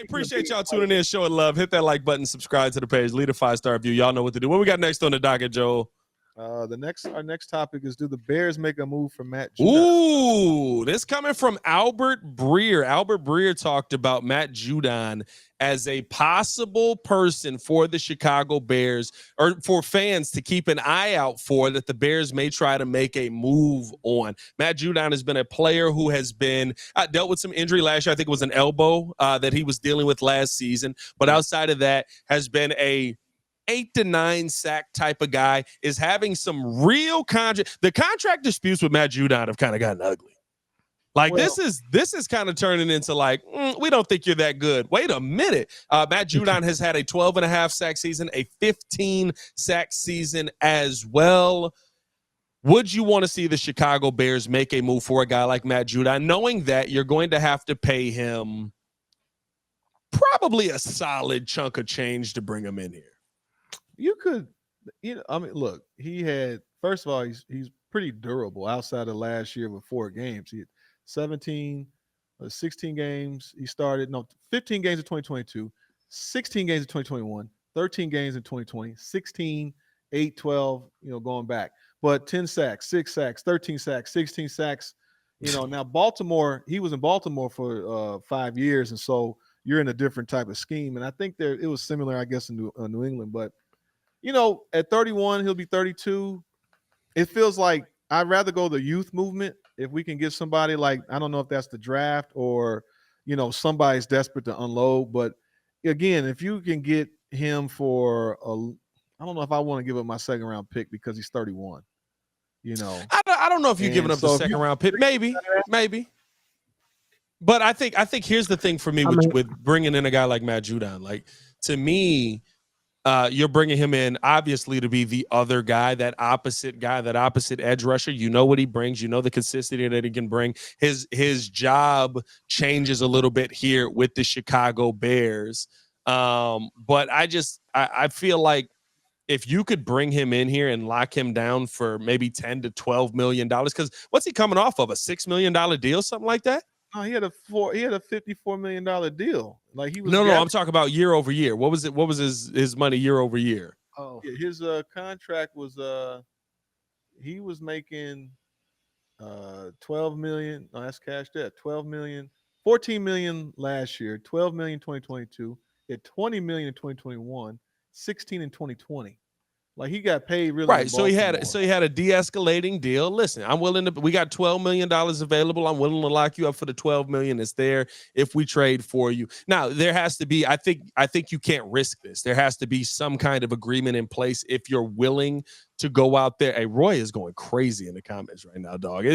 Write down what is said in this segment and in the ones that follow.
I appreciate y'all tuning in, showing love. Hit that like button, subscribe to the page, leave a 5-star review. Y'all know what to do. What we got next on the docket, Joel? Our next topic is: do the Bears make a move for Matt Judon? Ooh, this coming from Albert Breer. Albert Breer talked about Matt Judon as a possible person for the Chicago Bears, or for fans to keep an eye out for, that the Bears may try to make a move on. Matt Judon has been a player who has been dealt with some injury last year. I think it was an elbow that he was dealing with last season. But outside of that, has been a 8 to 9 sack type of guy, is having some real the contract disputes with Matt Judon have kind of gotten ugly. Like, this is kind of turning into like, we don't think you're that good. Wait a minute. Matt Judon has had a 12.5 sack season, a 15 sack season as well. Would you want to see the Chicago Bears make a move for a guy like Matt Judon, knowing that you're going to have to pay him probably a solid chunk of change to bring him in here? You could, I mean, look, he had, first of all, he's pretty durable outside of last year with 4 games. He had 16 games. He started, 15 games in 2022, 16 games in 2021, 13 games in 2020, 16, 8, 12, going back. But 10 sacks, 6 sacks, 13 sacks, 16 sacks. Now Baltimore, he was in Baltimore for 5 years. And so you're in a different type of scheme. And I think it was similar, I guess, in New England. But at 31, he'll be 32. It feels like I'd rather go the youth movement if we can get somebody like, I don't know if that's the draft or, somebody's desperate to unload. But again, if you can get him for I don't know if I want to give up my second round pick because he's 31. I don't know if you're giving up the second round pick. Maybe. But I think here's the thing for me with bringing in a guy like Matt Judon. Like, to me, you're bringing him in obviously to be the other guy, that opposite edge rusher. You know what he brings. You know the consistency that he can bring. His job changes a little bit here with the Chicago Bears. But I feel like if you could bring him in here and lock him down for maybe $10 to $12 million, because what's he coming off of? A $6 million deal, something like that? No, he had a $54 million deal. Like, he was no. I'm talking about year over year. What was it? What was his money year over year? Oh, yeah, his contract was he was making 12 million. No, that's cash debt. 12 million, 14 million last year, 12 million 2022, at 20 million in 2021, 16 in 2020. Like, he got paid really right. So he had a de-escalating deal. Listen, we got $12 million available. I'm willing to lock you up for the $12 million that's there if we trade for you. Now, there has to be, I think you can't risk this. There has to be some kind of agreement in place if you're willing to go out there. Hey, Roy is going crazy in the comments right now, dog.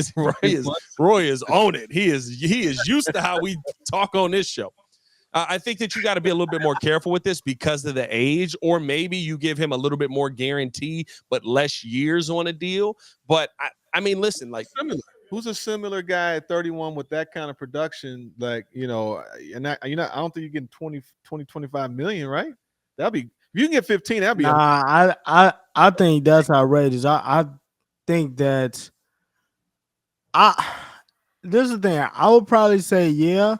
Roy is on it. He is used to how we talk on this show. I think that you got to be a little bit more careful with this because of the age, or maybe you give him a little bit more guarantee, but less years on a deal. But I mean, listen, like, who's a similar guy at 31 with that kind of production? Like, and I don't think you're getting 20, 25 million, right? That'll be, if you can get 15, that'll be. I think that's outrageous. I think that this is the thing. I would probably say, yeah.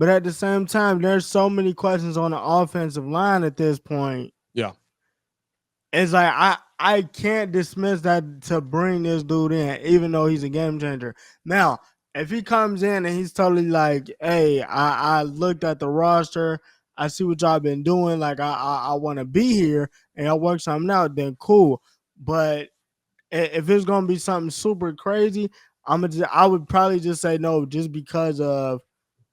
But at the same time, there's so many questions on the offensive line at this point. Yeah. It's like I can't dismiss that to bring this dude in, even though he's a game changer. Now, if he comes in and he's totally like, hey, I looked at the roster, I see what y'all been doing, like I want to be here and I'll work something out, then cool. But if it's gonna be something super crazy, I would probably just say no, just because of,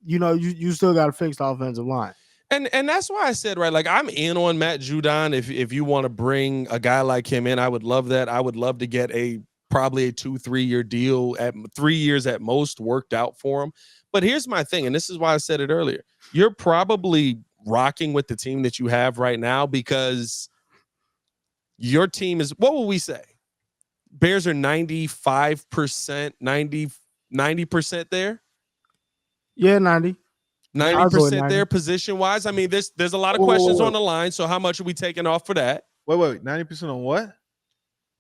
you still got to fix the offensive line. And that's why I said, right, like, I'm in on Matt Judon. If you want to bring a guy like him in, I would love that. I would love to get probably a 2-3 year deal at 3 years at most worked out for him. But here's my thing, and this is why I said it earlier. You're probably rocking with the team that you have right now because your team is, what will we say? Bears are 95%, 90% there. Yeah, 90% there position-wise. I mean, there's a lot of questions on the line, so how much are we taking off for that? Wait, 90% on what?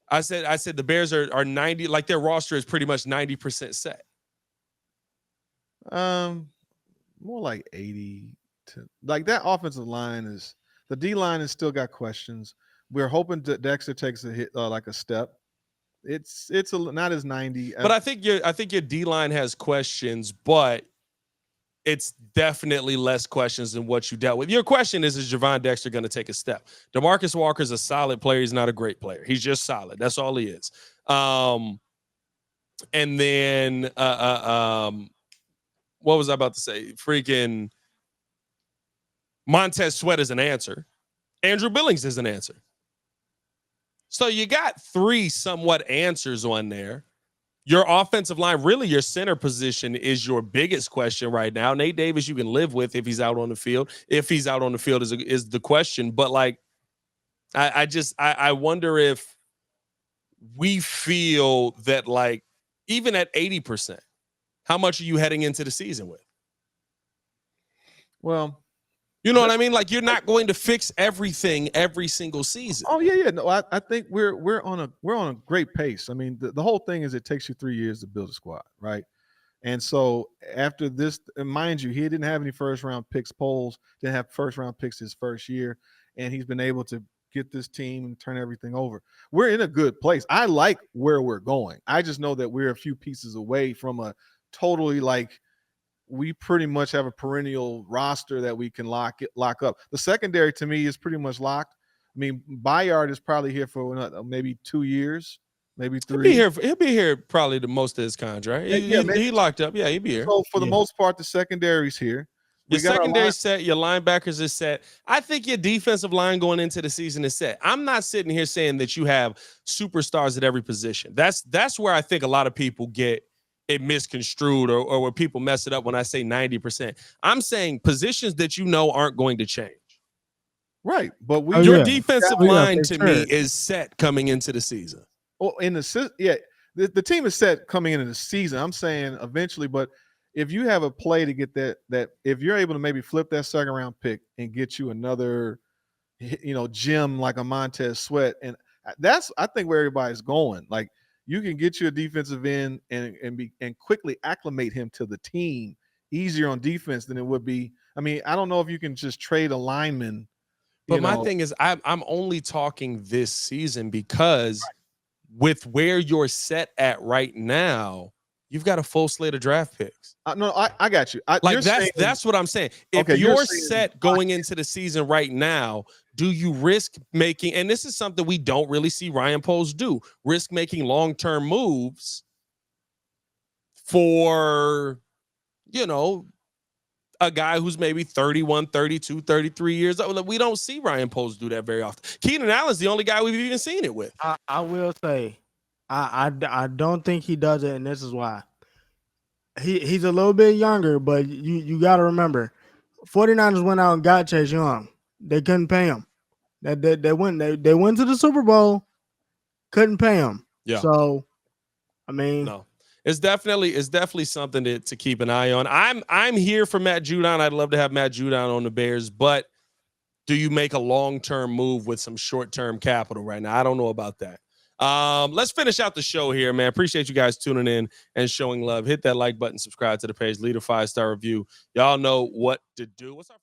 I said the Bears are 90, like their roster is pretty much 90% set. More like 80. like that offensive line is the D line has still got questions. We're hoping that Dexter takes a hit, like a step. It's not as 90. But I think your D line has questions, but it's definitely less questions than what you dealt with. Your question is Javon Dexter going to take a step? DeMarcus Walker's a solid player. He's not a great player. He's just solid. That's all he is. And then what was I about to say? Freaking Montez Sweat is an answer. Andrew Billings is an answer. So you got 3 somewhat answers on there. Your offensive line, really your center position is your biggest question right now. Nate Davis you can live with if he's out on the field. If he's out on the field is the question. But like, I wonder if we feel that like, even at 80%, how much are you heading into the season with? Well, you know what I mean? Like you're not going to fix everything every single season. Oh yeah. No, I think we're on a great pace. I mean, the whole thing is it takes you 3 years to build a squad, right? And so after this, and mind you, he didn't have any first round picks polls, didn't have first round picks his first year, and he's been able to get this team and turn everything over. We're in a good place. I like where we're going. I just know that we're a few pieces away from a totally like we pretty much have a perennial roster that we can lock up. The secondary to me is pretty much locked. I mean, Bayard is probably here for maybe 2 years, maybe 3. He'll be here probably the most of his contract. He locked up. Yeah, he'll be here. So for the most part, the secondary's here. Your secondary set, your linebackers is set. I think your defensive line going into the season is set. I'm not sitting here saying that you have superstars at every position. That's where I think a lot of people get it misconstrued or where people mess it up when I say 90%. I'm saying positions that you know aren't going to change. Right. But your defensive line to me is set coming into the season. Well, the team is set coming into the season. I'm saying eventually, but if you have a play to get that if you're able to maybe flip that second round pick and get you another, gem like a Montez Sweat, and that's I think where everybody's going. Like you can get you a defensive end and quickly acclimate him to the team easier on defense than it would be. I mean, I don't know if you can just trade a lineman. But my thing is, I'm only talking this season because with where you're set at right now, you've got a full slate of draft picks. No, I got you. That's what I'm saying. If you're set going into the season right now, do you risk making, and this is something we don't really see Ryan Poles do, risk making long-term moves for, a guy who's maybe 31, 32, 33 years old. We don't see Ryan Poles do that very often. Keenan Allen's the only guy we've even seen it with. I will say, I don't think he does it, and this is why. He's a little bit younger, but you got to remember, 49ers went out and got Chase Young. They couldn't pay him. They went to the Super Bowl, couldn't pay him. Yeah. So, I mean, no. It's definitely something to keep an eye on. I'm here for Matt Judon. I'd love to have Matt Judon on the Bears, but do you make a long-term move with some short-term capital right now? I don't know about that. Let's finish out the show here, man. Appreciate you guys tuning in and showing love. Hit that like button, subscribe to the page, leave a 5-star review. Y'all know what to do. What's our